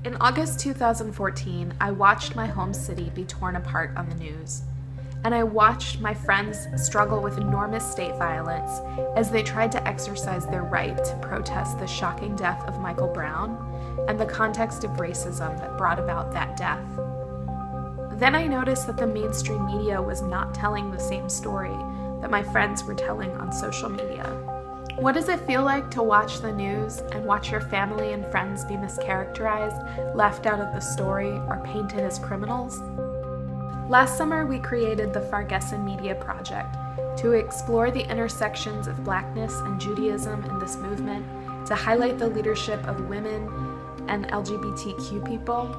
In August 2014, I watched my home city be torn apart on the news. And I watched my friends struggle with enormous state violence as they tried to exercise their right to protest the shocking death of Michael Brown and the context of racism that brought about that death. Then I noticed that the mainstream media was not telling the same story that my friends were telling on social media. What does it feel like to watch the news and watch your family and friends be mischaracterized, left out of the story, or painted as criminals? Last summer, we created the Fargesn Media Project to explore the intersections of Blackness and Judaism in this movement, to highlight the leadership of women and LGBTQ people,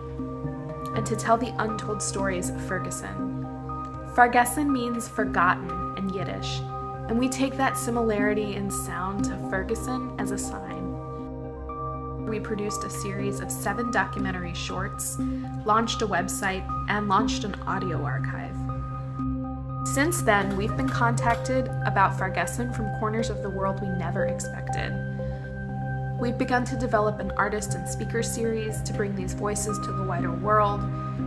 and to tell the untold stories of Fargesn. Fargesn means forgotten in Yiddish, and we take that similarity in sound to Ferguson as a sign. We produced a series of 7 documentary shorts, launched a website, and launched an audio archive. Since then, we've been contacted about Fargesn from corners of the world we never expected. We've begun to develop an artist and speaker series to bring these voices to the wider world.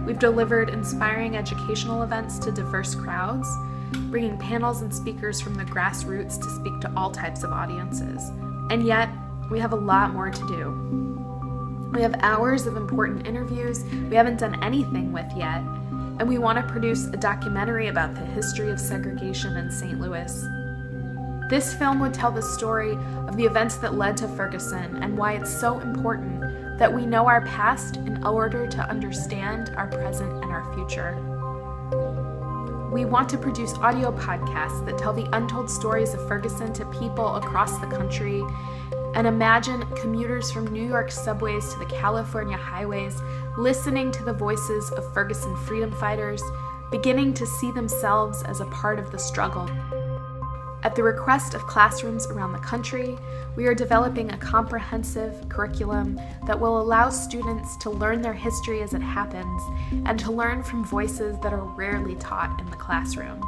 We've delivered inspiring educational events to diverse crowds, bringing panels and speakers from the grassroots to speak to all types of audiences. And yet, we have a lot more to do. We have hours of important interviews we haven't done anything with yet, and we want to produce a documentary about the history of segregation in St. Louis. This film would tell the story of the events that led to Fargesn and why it's so important that we know our past in order to understand our present and our future. We want to produce audio podcasts that tell the untold stories of Fargesn to people across the country, and imagine commuters from New York subways to the California highways listening to the voices of Fargesn freedom fighters, beginning to see themselves as a part of the struggle. At the request of classrooms around the country, we are developing a comprehensive curriculum that will allow students to learn their history as it happens and to learn from voices that are rarely taught in the classroom.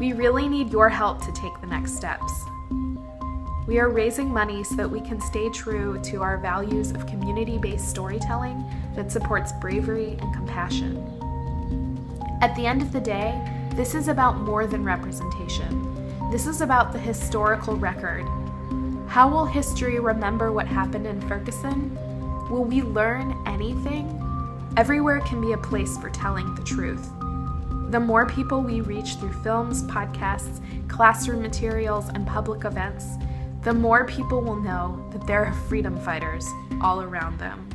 We really need your help to take the next steps. We are raising money so that we can stay true to our values of community-based storytelling that supports bravery and compassion. At the end of the day, this is about more than representation. This is about the historical record. How will history remember what happened in Fargesn? Will we learn anything? Everywhere can be a place for telling the truth. The more people we reach through films, podcasts, classroom materials, and public events, the more people will know that there are freedom fighters all around them.